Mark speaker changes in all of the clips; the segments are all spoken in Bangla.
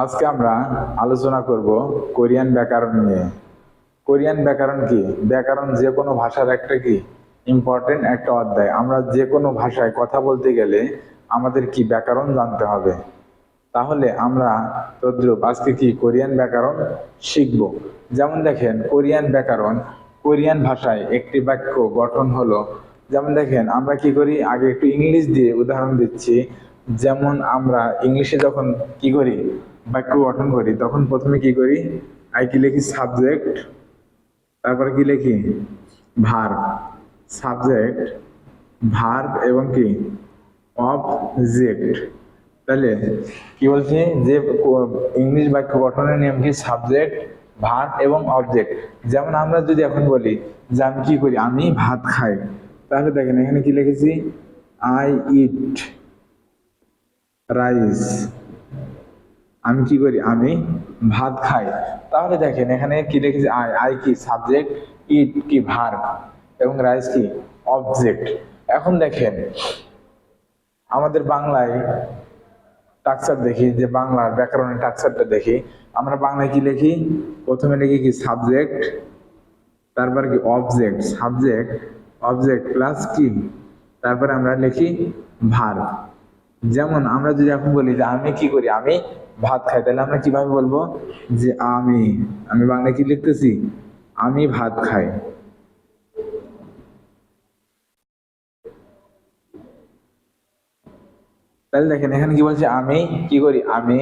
Speaker 1: আজকে আমরা আলোচনা করব কোরিয়ান ব্যাকরণ নিয়ে। কোরিয়ান ব্যাকরণ কি? ব্যাকরণ যে কোনো ভাষার একটা কি ইম্পর্টেন্ট একটা অধ্যায়। আমরা যে কোনো ভাষায় কথা বলতে গেলে আমাদের কি ব্যাকরণ জানতে হবে। তাহলে আমরা তদ্রূপ আজকে কি কোরিয়ান ব্যাকরণ শিখব। যেমন দেখেন, কোরিয়ান ব্যাকরণ কোরিয়ান ভাষায় একটি বাক্য গঠন হলো। যেমন দেখেন, আমরা কি করি, আগে একটু ইংলিশ দিয়ে উদাহরণ দিচ্ছি। যেমন আমরা ইংলিশে যখন কি করি, বাক্য গঠন করি, তখন প্রথমে কি করি, কি লিখি, সাবজেক্ট, তারপরে কি লিখি, ভার্ব। সাবজেক্ট, ভার্ব এবং কি অবজেক্ট। তাহলে কি বলছি, যে ইংলিশ বাক্য গঠনের নিয়ম কি, সাবজেক্ট, ভার্ব এবং অবজেক্ট। যেমন আমরা যদি এখন বলি যে আমি কি করি, আমি ভাত খাই, তাহলে দেখেন এখানে কি লিখেছি, আই ইট রাইস। আমি কি করি, আমি ভাত খাই। তাহলে দেখেন এখানে কি লিখেছি, আই, আই কি সাবজেক্ট, ইট কি ভার্ব এবং রাইস কি অবজেক্ট। এখন দেখেন আমাদের বাংলায় টাকচার দেখি, যে বাংলার ব্যাকরণের টাকচারটা দেখি, আমরা বাংলায় কি লিখি, প্রথমে লিখি কি সাবজেক্ট, তারপর কি অবজেক্ট, সাবজেক্ট অবজেক্ট প্লাস কি, তারপরে আমরা লিখি ভার্ব। যেমন আমরা যদি এখন বলি যে আমি কি করি, আমি ভাত খাই, তাহলে আমরা কিভাবে বলবো, যে আমি, আমি বাংলায় কি লিখতেছি, আমি ভাত খাই। তাহলে দেখেন এখানে কি বলছে, আমি কি করি, আমি,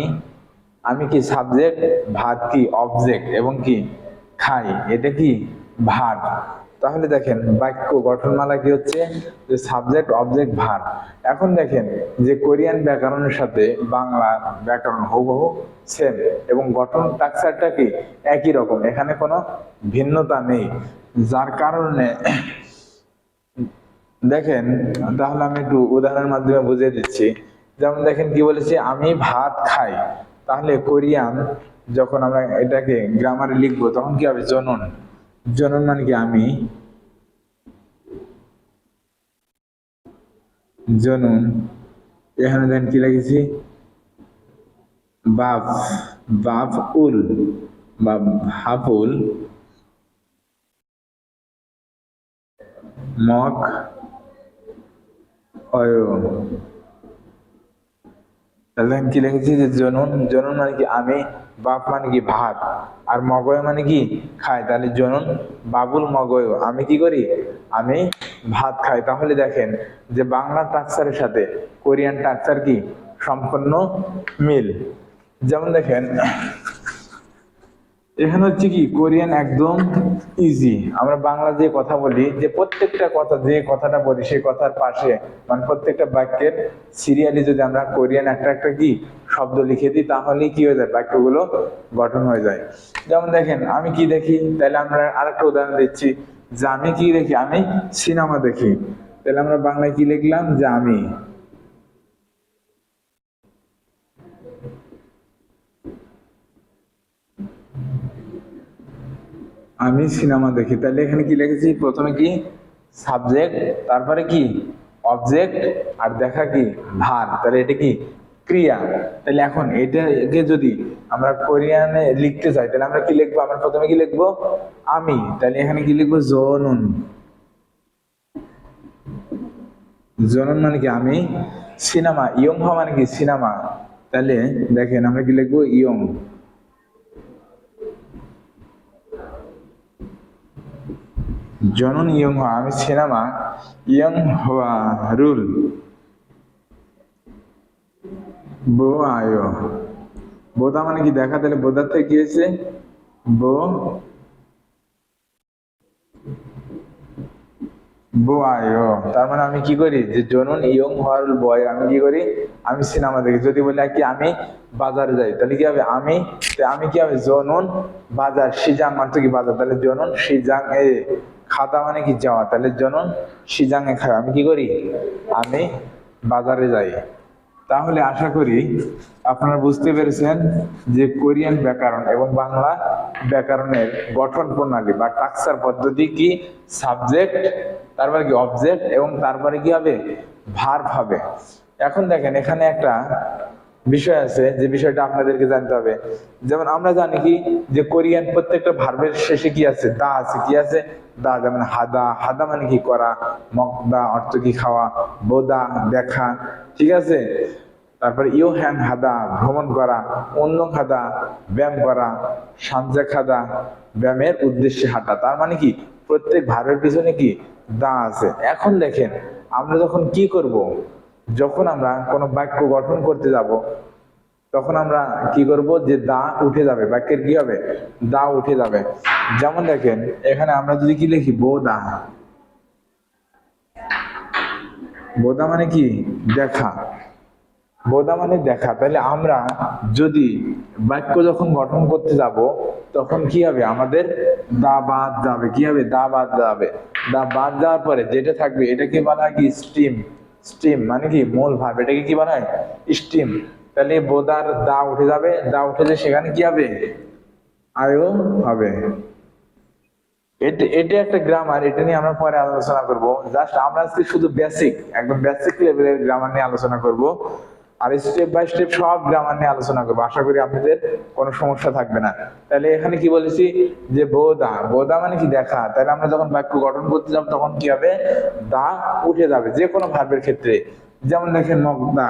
Speaker 1: আমি কি সাবজেক্ট, ভাত কি অবজেক্ট এবং কি খাই, এটা কি ভার্ব। তাহলে দেখেন বাক্য গঠনমালা কি হচ্ছে, যে সাবজেক্ট অবজেক্ট ভার্ব। এখন দেখেন যে কোরিয়ান ব্যাকরণের সাথে বাংলা ব্যাকরণ হুবহু সেম, এবং গঠন স্ট্রাকচারটা কি একই রকম, এখানে কোনো ভিন্নতা নেই। যার কারণে দেখেন, তাহলে আমি একটু উদাহরণের মাধ্যমে বুঝিয়ে দিচ্ছি। যেমন দেখেন কি বলেছি, আমি ভাত খাই। তাহলে কোরিয়ান যখন আমরা এটাকে গ্রামারে লিখবো তখন কি হবে, জনন। জনন মানে কি আমি, জনন। এখানে দেখেন কি লিখেছি, বাপ, বাপ উল বা ভাপুল, মক অয়। তাহলে আমি কি লিখেছি, যে জনন, জনন মানে কি আমি, বাপ মানে কি ভাত, আর মগয় মানে কি খাই। তাহলে জনন বাবুল মগয়, আমি কি করি, আমি ভাত খাই। তাহলে দেখেন যে বাংলা টাকচারের সাথে কোরিয়ান টাকচার কি সম্পূর্ণ মিল। যেমন দেখেন এখানে হচ্ছে কি, কোরিয়ান একদম ইজি। আমরা বাংলা যে কথা বলি, যে প্রত্যেকটা কথা, যে কথাটা বলি সেই কথার পাশে, মানে প্রত্যেকটা বাক্যের সিরিয়ালি যদি আমরা কোরিয়ান একটা একটা কি শব্দ লিখে দিই, তাহলেই কি হয়ে যায়, বাক্যগুলো গঠন হয়ে যায়। যেমন দেখেন আমি কি দেখি, তাহলে আমরা আরেকটা উদাহরণ দিচ্ছি, যে আমি কি দেখি, আমি সিনেমা দেখি। তাহলে আমরা বাংলায় কি লিখলাম, যে আমি, আমি সিনেমা দেখি। তাহলে এখানে কি লিখেছি, প্রথমে কি সাবজেক্ট, তারপরে কি অবজেক্ট, আর দেখা কি ভার। তাহলে এটা কি ক্রিয়া। তাহলে এখন এটাকে যদি আমরা কোরিয়ানে লিখতে চাই, তাহলে আমরা কি লিখবো, আমরা প্রথমে কি লিখবো, আমি। তাহলে এখানে কি লিখবো, জনুন। জনুন মানে কি আমি, সিনেমা, ইয়ং হওয়া মানে কি সিনেমা। তাহলে দেখেন আমরা কি লিখবো, ইয়ং। জনন ইয়ং হওয়া, আমি সিনেমা, ইয়ং হওয়া রুল, বো আয়ো। বোধা মানে কি দেখা, তাহলে বোধার থেকে কি হয়েছে, বো, বো আয়ো। তার মানে আমি কি করি, যে জনন ইয়ং হওয়ার বয়, আমি কি করি, আমি সিনেমা দেখি। যদি বলি কি আমি বাজারে যাই, তাহলে কি হবে, আমি, আমি কি হবে, জনন বাজার, সিজাং মানে তো কি বাজার, তাহলে জনন সিজাং এ খাতা মানে কি যাওয়া, তাহলে জনন সিজাং এ খায়, আমি কি করি, আমি বাজারে যাই। তাহলে আশা করি আপনারা বুঝতে পেরেছেন যে কোরিয়ান ব্যাকরণ এবং বাংলা ব্যাকরণের গঠন প্রণালী বা টাকচার পদ্ধতি কি, সাবজেক্ট, তারপরে কি অবজেক্ট এবং তারপরে কি হবে, ভার্ব হবে। এখন দেখেন এখানে একটা বিষয় আছে যে বিষয়টা আপনাদেরকে জানতে হবে। যেমন আমরা জানি কি যে কোরিয়ান প্রত্যেকটা ভার্বের শেষে কি আছে, দা আছে। কি আছে? দা। যেমন হাদা, হাদা মানে কি করা, মকদা অর্থ কি খাওয়া, বোদা দেখা, ঠিক আছে। তারপরে ইউ হ্যাং হাদা ভ্রমণ করা, অন্য খাদা ব্যায়াম করা, সাঞ্জা খাদা ব্যায়ামের উদ্দেশ্যে হাঁটা। তার মানে কি প্রত্যেক ভার্বের পিছনে কি দা আছে। এখন দেখেন আমরা যখন কি করব, যখন আমরা কোনো বাক্য গঠন করতে যাব তখন আমরা কি করব, যে দা উঠে যাবে, বাক্যের কি হবে, দা উঠে যাবে। যেমন দেখেন এখানে আমরা যদি কি লিখি, বোদা, বোদা মানে কি দেখা, বোদা মানে দেখা। তাহলে আমরা যদি বাক্য যখন গঠন করতে যাব তখন কি হবে, আমাদের দা বাদ যাবে। কি হবে? দা বাদ যাবে। দা বাদ যাওয়ার পরে যেটা থাকবে এটাকে বলা হয় কি স্টিম। স্টিম মানে কি মূল ভাব, এটাকে কি বলা হয়, স্টিম। তাহলে বোদার দা উঠে যাবে, দা উঠে যে সেখানে কি হবে, আয়ও হবে। এটা এটা একটা গ্রামার, এটা নিয়ে আমরা পরে আলোচনা করব। জাস্ট আমরা আজকে শুধু বেসিক, একদম বেসিক লেভেলের গ্রামার নিয়ে আলোচনা করব। আর স্টেপ বাই স্টেপ সব গ্রামার নিয়ে আলোচনা করবো। আশা করি আপনাদের কোনো সমস্যা থাকবে না। তাহলে এখানে কি বলেছি, যে বোদা, বোদা মানে কি দেখা। তাহলে আমরা যখন বাক্য গঠন করতে যাব তখন কি হবে, দা উঠে যাবে যে কোনো ভার্বের ক্ষেত্রে। যেমন দেখেন মগদা,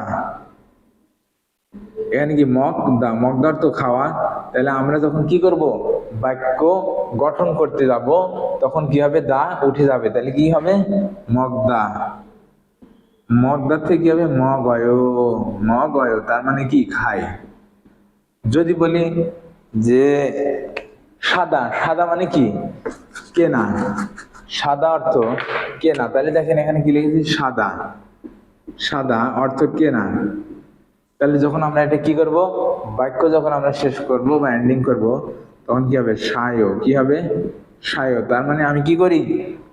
Speaker 1: এখানে কি মগদা, মগদার তো খাওয়া। তাহলে আমরা যখন কি করব, বাক্য গঠন করতে যাব তখন কি হবে, দা উঠে যাবে। তাহলে কি হবে, মগদা। মগদার থেকে কি হবে, মগয়, মগয় তার মানে কি খায়। যদি বলি যে সাদা, সাদা মানে কি কেনা, সাদা অর্থ কেনা। তাহলে দেখেন এখানে কি লিখেছি, সাদা, সাদা অর্থ কেনা। তাহলে যখন আমরা এটা কি করব, বাক্য যখন আমরা শেষ করব বা এন্ডিং করব তখন কি হবে, সায়। কি হবে, সায়। তার মানে আমি কি করি,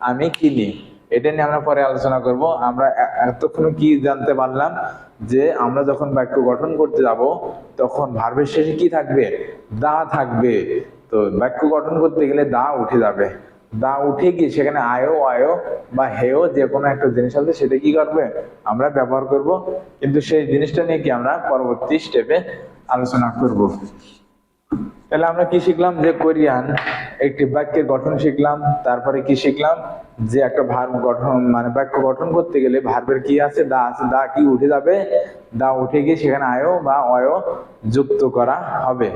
Speaker 1: আমি কিনি। এটা নিয়ে আমরা পরে আলোচনা করব। আমরা এতক্ষণ কি জানতে পারলাম, যে আমরা যখন বাক্য গঠন করতে যাব তখন ভার্বের শেষে কি থাকবে, দা থাকবে। তো বাক্য গঠন করতে গেলে দা উঠে যাবে। দা উঠে গিয়ে সেখানে আয়ো, আয়ো বা হেও যে কোনো একটা জিনিস আছে সেটা কি করবে, আমরা ব্যবহার করব। কিন্তু সেই জিনিসটা নিয়ে কি আমরা পরবর্তী স্টেপে আলোচনা করব। তাহলে আমরা কি শিখলাম, যে কোরিয়ান একটি বাক্যের গঠন শিখলাম। তারপরে কি শিখলাম, যে একটা ভার্ব গঠন মানে বাক্য গঠন করতে গেলে ভার্বের কি আছে, দা আছে। দা কি উঠে যাবে, দা উঠে গিয়ে সেখানে আয়ো বা অয় যুক্ত করা হবে।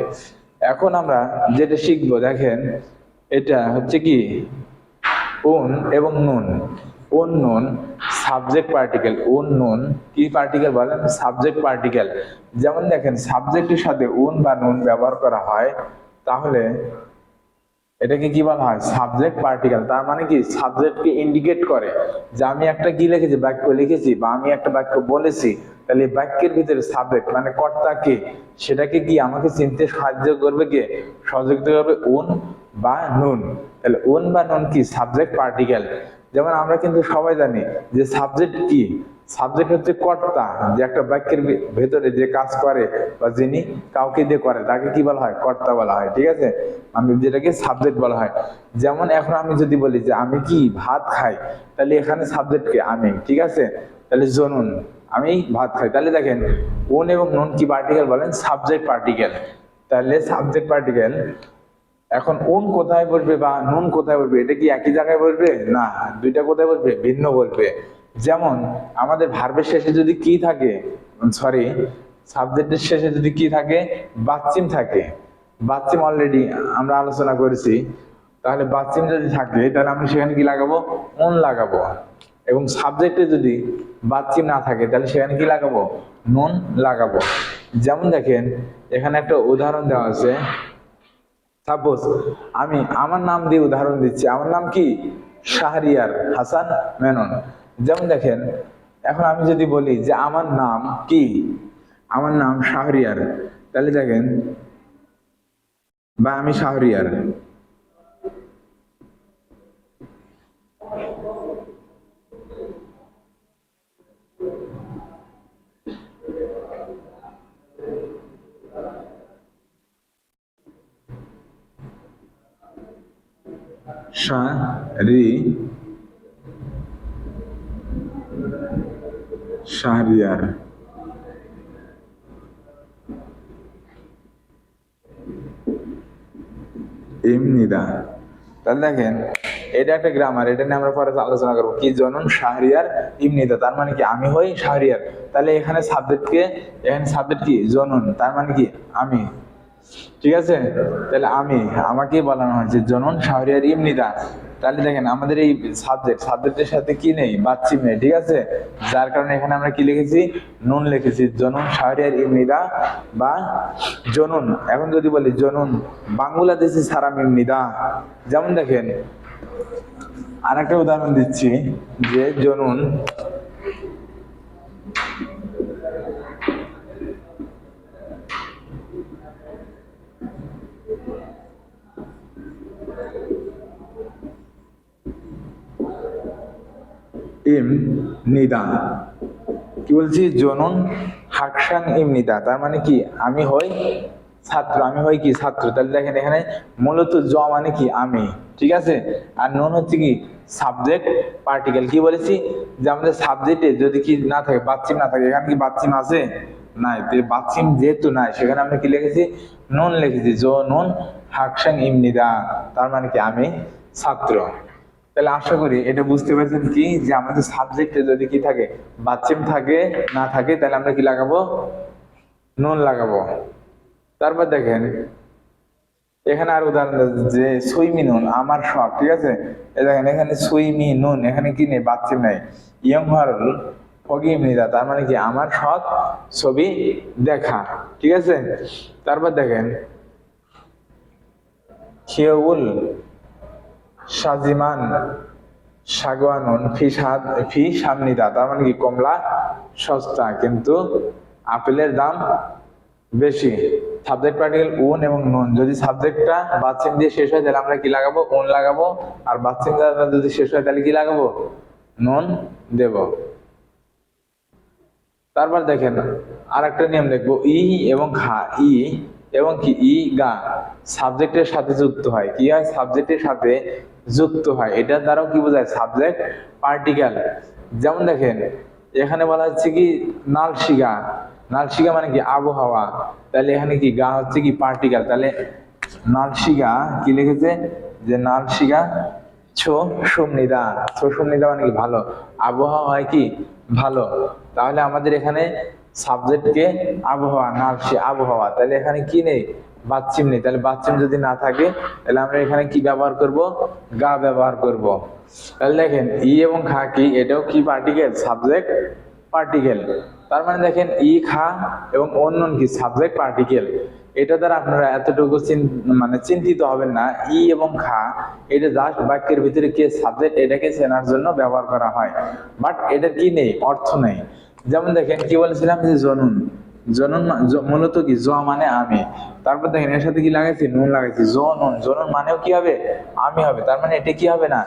Speaker 1: এখন আমরা যেটা শিখবো, দেখেন এটা হচ্ছে কি উন এবং নুন। উন নুন সাবজেক্ট পার্টিকেল। উন নুন কি পার্টিকেল বলেন, সাবজেক্ট পার্টিকেল। যেমন দেখেন সাবজেক্টের সাথে উন বা নুন ব্যবহার করা হয় তাহলে এটাকে কি বলা হয়, সাবজেক্ট পার্টিকেল। তার মানে কি সাবজেক্টকে ইন্ডিকেট করে যে আমি একটা কি লিখেছি, বাক্য লিখেছি বা আমি একটা বাক্য বলেছি। তাহলে বাক্যের ভিতরে সাবজেক্ট মানে কর্তা কে, সেটাকে কি আমাকে চিনতে সাহায্য করবে, কে সহযোগিতা করবে, উন বা নুন। তাহলে উন বা নুন কি সাবজেক্ট পার্টিকেল। যেমন আমরা কিন্তু সবাই জানি যে সাবজেক্ট কি, সাবজেক্ট হচ্ছে কর্তা, যে একটা বাক্যের ভেতরে যে কাজ করে বা যিনি কাউকে দিয়ে করে তাকে কি বলা হয়, কর্তা বলা হয়। ঠিক আছে, আমি যেটাকে সাবজেক্ট বলা হয়। যেমন এখন আমি যদি বলি যে আমি কি ভাত খাই, তাহলে এখানে সাবজেক্ট কে, আমি। ঠিক আছে, তাহলে জনুন আমি ভাত খাই। তাহলে দেখেন উন এবং নুন কি পার্টিকেল বলেন, সাবজেক্ট পার্টিকেল। তাহলে সাবজেক্ট পার্টিকেল। এখন উন কোথায় বসবে বা নুন কোথায় বসবে, এটা কি একই জায়গায় বসবে, না, দুইটা কোথায় বসবে, ভিন্ন বসবে। যেমন আমাদের ভার্বের শেষে যদি কি থাকে, সরি সাবজেক্টের শেষে যদি কি থাকে, বাচ্চিম থাকে। বাচ্চিম অলরেডি আমরা আলোচনা করেছি। তাহলে বাচ্চিম যদি থাকে তাহলে আমরা সেখানে কি লাগাবো, উন লাগাবো। এবং সাবজেক্টে যদি বাচ্চিম না থাকে তাহলে সেখানে কি লাগাবো, নুন লাগাবো। যেমন দেখেন এখানে একটা উদাহরণ দেওয়া আছে। সাপোজ আমি আমার নাম দিয়ে উদাহরণ দিচ্ছি। আমার নাম কি, শাহরিয়ার হাসান মেনন। যেমন দেখেন এখন আমি যদি বলি যে আমার নাম কি, আমার নাম শাহরিয়ার, তাহলে দেখেন বা আমি শাহরিয়ার, শাহরি, শাহরিয়ার। ইমনিদা। তাহলে দেখেন এটা একটা গ্রামার, এটা নিয়ে আমরা পরে আলোচনা করবো। কি জনন শাহরিয়ার ইমনিদা, তার মানে কি আমি হই শাহরিয়ার। তাহলে এখানে সাবজেক্ট কি জনন, তার মানে কি আমি, ঠিক আছে। তাহলে আমাকে বলানো হয়েছে জনন শাহরিয়ার ইমনিদা। তাহলে দেখেন আমাদের এই সাবজেক্টের সাথে কি নেই, বাচ্চিম নেই, ঠিক আছে। যার কারণে এখানে আমরা কি লিখেছি, নুন লিখেছি, জনন শাহরিয়ার ইমনিদা বা জনুন। এখন যদি বলি জনুন বাংলাদেশি সারাম ইমনিদা, যেমন দেখেন আর একটা উদাহরণ দিচ্ছি যে জনুন ইমনিদা, কি বলছি, জনুন হাকসান ইমনিদা, তার মানে কি আমি হই ছাত্র, আমি হই কি ছাত্র। তাহলে দেখেন এখানে মূলত জ মানে কি আমি, ঠিক আছে। আর নুন হচ্ছে কি সাবজেক্ট পার্টিকেল। কি বলেছি যে আমাদের সাবজেক্টে যদি কি না থাকে, বাচ্চিম না থাকে, এখানে কি বাচ্চিম আছে, নাই। বাচ্চিম যেহেতু নাই, সেখানে আমরা কি লিখেছি, নুন লিখেছি, নুন হাকসান ইমনিদা, তার মানে কি আমি ছাত্র। তাহলে আশা করি এটা বুঝতে পারছেন কি যে আমাদের সাবজেক্টে যদি কি থাকে, বাচ্চিম থাকে না থাকে, তাহলে আমরা কি লাগাবো, নুন লাগাবো। তারপর দেখেন এখানে আর উদাহরণ যে সুইমি নুন আমার শখ, ঠিক আছে। দেখেন এখানে সুইমি নুন, এখানে কি নেই, বাচ্চিম নাই। ইয়ং হরল ফগিমনিদা, তার মানে কি আমার শখ ছবি দেখা, ঠিক আছে। তারপর দেখেন খিয়উল সাজিমান সাগওয়ানুন ফি সামনিদা, তার মানে কি কমলা সস্তা কিন্তু আপেলের দাম বেশি। সাবজেক্ট পার্টিকেল উন এবং নুন, যদি সাবজেক্টটা বাচ্চিম দিয়ে শেষ হয় তাহলে আমরা কি লাগাবো, উন লাগাবো। আর বাচ্চিম যদি শেষ হয় তাহলে কি লাগাবো, নুন দেব। তারপর দেখেন আর একটা নিয়ম দেখবো, ই এবং খা, ই এবং কি ই গা সাবজেক্টের সাথে যুক্ত হয়। কি হয়, সাবজেক্টের সাথে যুক্ত হয়, এটার দ্বারাও কি বোঝায়, সাবজেক্ট পার্টিকেল। যেমন দেখেন এখানে বলা হচ্ছে কি নালশিগা, নালশিগা মানে কি আবহাওয়া, তাহলে এখানে কি গা হচ্ছে কি পার্টিকেল। তাহলে নালশিগা কি লিখেছে, যে নালশিগা সুমনিদা, সুমনিদা মানে কি ভালো, আবহাওয়া হয় কি ভালো। তাহলে আমাদের এখানে সাবজেক্টকে আবহাওয়া, নালশি আবহাওয়া, তাহলে এখানে কি নেই, বাচ্চিম নেই। তাহলে বাচ্চিম যদি না থাকে তাহলে আমরা এখানে কি ব্যবহার করব, গা ব্যবহার করব। তাহলে দেখেন ই এবং খা কি, এটাও কি পার্টিকেল, সাবজেক্ট পার্টিকেল। তার মানে দেখেন ই খা এবং অন্য কি সাবজেক্ট পার্টিকেল। এটা দ্বারা আপনারা এতটুকু মানে চিন্তিত হবেন না, ই এবং খা এটা জাস্ট বাক্যের ভিতরে কে সাবজেক্ট এটাকে চেনার জন্য ব্যবহার করা হয়, বাট এটার কি নেই, অর্থ নেই। যেমন দেখেন কি বলেছিলাম যে জনুন, জনুন মূলত কি জ মানে আমি, তারপর দেখেন এর সাথে কি লাগাইছি, নুন লাগাইছি, জনুন, জনুন মানেও কি হবে, আমি হবে। তার মানে এটা কি হবে না,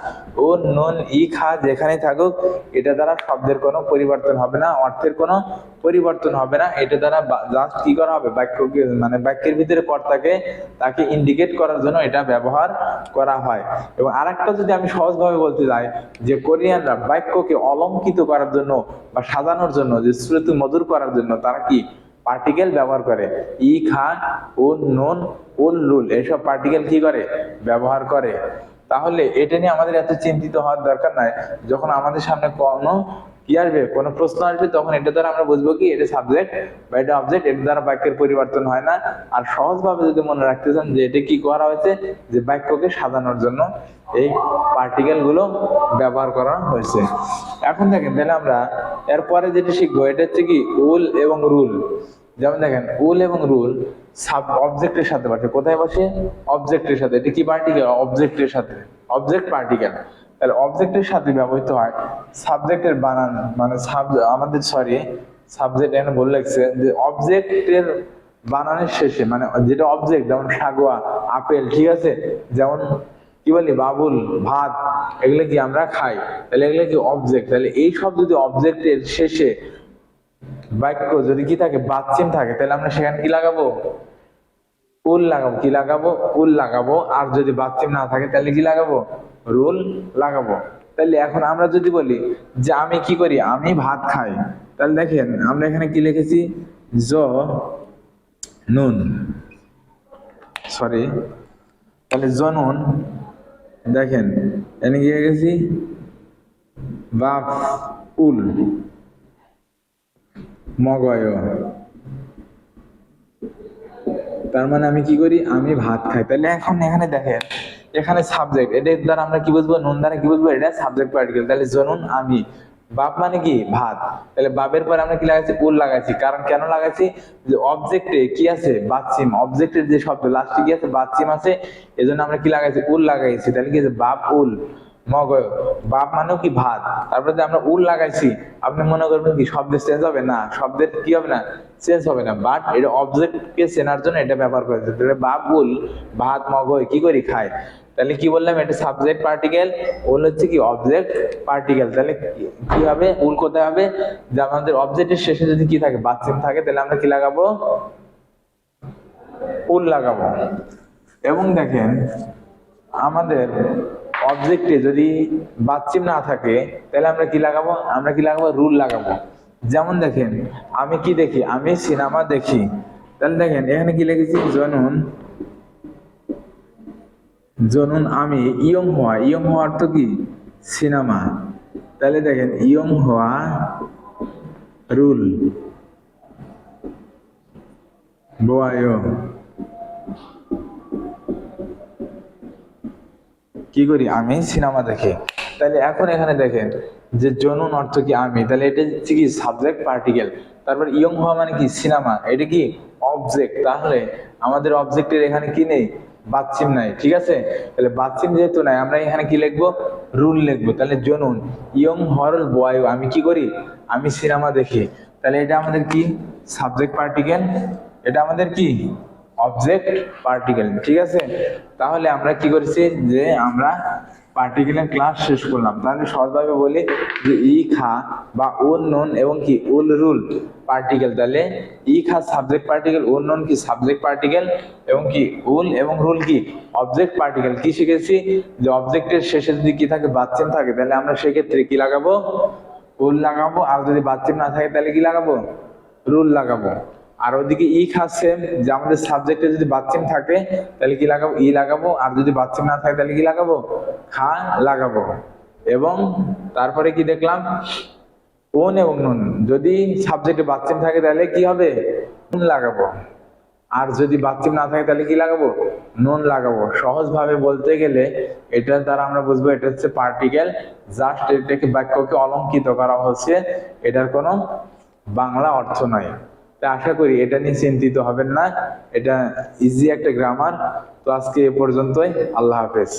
Speaker 1: ও নুন ই খা যেখানে থাকুক এটা দ্বারা শব্দের কোনো পরিবর্তন হবে না, অর্থের কোনো পরিবর্তন হবে না। এটা দ্বারা জাস্ট কি করা হবে, বাক্যকে মানে বাক্যের ভিতরে কর্তাকে তাকে ইন্ডিকেট করার জন্য এটা ব্যবহার করা হয়। এবং আরেকটা যদি আমি সহজভাবে বলতে যাই, যে কোরিয়ানরা বাক্যকে অলঙ্কিত করার জন্য বা সাজানোর জন্য, যে শ্রুতি মধুর করার জন্য তারা কি পার্টিকেল ব্যবহার করে, ই খা ও নুন ও লুল, এইসব পার্টিকেল কি করে, ব্যবহার করে। তাহলে এটা নিয়ে আমাদের এত চিন্তিত হওয়ার দরকার নাই। যখন আমাদের সামনে কোনো কি আসবে, কোনো প্রশ্ন আসবে, তখন এটা দ্বারা আমরা বুঝবো কি এটা সাবজেক্ট বা এটা অবজেক্ট, এর দ্বারা বাক্যের পরিবর্তন হয় না। আর সহজভাবে যদি মনে রাখতে চান যে এটা কি করা হয়েছে, যে বাক্যকে সাজানোর জন্য এই পার্টিকেল গুলো ব্যবহার করা হয়েছে। এখন দেখেন তাহলে আমরা এরপরে যেটা শিখবো এটা হচ্ছে কি উল এবং রুল। যেমন দেখেন উল এবং রুল সাব অবজেক্টের সাথে বসে, কোথায় বসে, অবজেক্টের সাথে। এটা কি পার্টিকেল, অবজেক্টের সাথে, অবজেক্ট পার্টিকেল। তাহলে অবজেক্টের সাথে ব্যবহৃত হয়। সাবজেক্টের বানান মানে আমাদের সাবজেক্ট এখানে বলে লাগছে যে অবজেক্টের বানানের শেষে, মানে যেটা অবজেক্ট, যেমন সাগোয়া আপেল, ঠিক আছে, যেমন কি বলি বাবুল ভাত, এগুলো কি আমরা খাই, তাহলে এগুলো কি অবজেক্ট। তাহলে এই সব যদি অবজেক্টের শেষে বাক্য যদি কি থাকে, বাচ্চিম থাকে, তাহলে আমরা সেখানে কি লাগাবো, উল লাগাবো। কি লাগাবো, উল লাগাবো। আর যদি বাচ্চিম না থাকে তাহলে কি লাগাবো, রুল লাগাবো। তাহলে এখন আমরা যদি বলি যে আমি কি করি, আমি ভাত খাই, তাহলে দেখেন আমরা এখানে কি লিখেছি, জ নুন, সরি তাহলে জনুন, দেখেন এনে গিয়ে গেছি বাপ উল মগয়, তার মানে আমি কি করি, আমি ভাত খাই। তাহলে এখন এখানে দেখেন, এখানে সাবজেক্ট, এটার দ্বারা আমরা কি বুঝবো, নুন দ্বারা কি বুঝবো, এটা সাবজেক্ট পার্টিকেল। তাহলে জনুন আমি, বাপ মানে কি ভাত, তাহলে বাপের পরে আমরা কি লাগাইছি, উল লাগাইছি। কারণ কেন লাগাইছি, যে অবজেক্টে কি আছে, বাচ্চিম, অবজেক্টের যে শব্দ লাস্টে কি আছে, বাচ্চিম আছে, এজন্য আমরা কি লাগাইছি, উল লাগাইছি। তাহলে কি আছে, বাপ উল মগয়, বাপ মানেও কি ভাত, তারপরে যে আমরা উল লাগাইছি, আপনি মনে করবেন কি শব্দের চেঞ্জ হবে না, শব্দের কি হবে না, চেঞ্জ হবে না, বাট এটা অবজেক্ট কে চেনার জন্য এটা ব্যবহার করেছে। তাহলে বাপ উল ভাত মগয় কি করি, খায়। তাহলে কি বললাম, এটা সাবজেক্ট পার্টিকেল, উল হচ্ছে কি অবজেক্ট পার্টিকেল। তাহলে কি হবে, উল কোথায় হবে, যে আমাদের অবজেক্টের শেষে যদি কি থাকে, বাচ্চিম থাকে, তাহলে আমরা কি লাগাবো, উল লাগাবো। এবং দেখেন আমাদের অবজেক্টে যদি বাচ্চিম না থাকে, তাহলে আমরা কি লাগাবো, আমরা কি লাগাবো, রুল লাগাবো। যেমন দেখেন আমি কি দেখি, আমি সিনেমা দেখি। তাহলে দেখেন এখানে কি লিখেছি, জনুন, জনুন আমি, ইয়ং হওয়া, ইয়ং হওয়া অর্থ কি, সিনেমা। তাহলে দেখেন ইয়ং হওয়া রুল বয়, কি করি, আমি সিনেমা দেখি। তাহলে এখন এখানে দেখেন যে জনুন অর্থ কি আমি, তাহলে এটা হচ্ছে কি সাবজেক্ট পার্টিকেল। তারপর ইয়ং হওয়া মানে কি সিনেমা, এটা কি অবজেক্ট। তাহলে আমাদের অবজেক্টের এখানে কি নেই, বাচ্চিম নাই, ঠিক আছে। তাহলে বাচ্চিম যেহেতু নাই, আমরা এখানে কি লিখবো, রুল লিখবো। তাহলে জনুন ইয়ং হওয়ার বয়, আমি কি করি, আমি সিনেমা দেখি। তাহলে এটা আমাদের কি সাবজেক্ট পার্টিকেল, এটা আমাদের কি অবজেক্ট পার্টিকেল, ঠিক আছে। তাহলে আমরা কি করেছি, যে আমরা পার্টিকেলের ক্লাস শেষ করলাম। তাহলে সহজভাবে বলি যে ই খা বা উল নুন এবং কি উল রুল পার্টিকেল। তাহলে ই খা সাবজেক্ট পার্টিকেল, উল নুন কি সাবজেক্ট পার্টিকেল, এবং কি উল এবং রুল কি অবজেক্ট পার্টিকেল। কি শিখেছি, যে অবজেক্টের শেষে যদি কি থাকে, বাচ্চিম থাকে, তাহলে আমরা সেক্ষেত্রে কি লাগাবো, উল লাগাবো। আর যদি বাচ্চিম না থাকে, তাহলে কি লাগাবো, রুল লাগাবো। আর ওদিকে ই খাচ্ছে, যে আমাদের সাবজেক্টে যদি বাচ্চিম থাকে, তাহলে কি লাগাবো, ই লাগাবো। আর যদি বাচ্চিম না থাকে, তাহলে কি লাগাবো, খা লাগাবো। এবং তারপরে কি দেখলাম, কোন এবং নুন, যদি সাবজেক্টে বাচ্চিম থাকে, তাহলে কি হবে, নুন লাগাবো। আর যদি বাচ্চিম না থাকে, তাহলে কি লাগাবো, নুন লাগাবো। সহজ ভাবে বলতে গেলে এটার দ্বারা আমরা বুঝবো এটা হচ্ছে পার্টিকেল, জাস্ট এটাকে বাক্যকে অলংকৃত করা হচ্ছে, এটার কোনো বাংলা অর্থ নয়। তাই আশা করি এটা নিয়ে চিন্তিত হবেন না, এটা ইজি একটা গ্রামার। তো আজকে এ পর্যন্তই, আল্লাহ হাফেজ।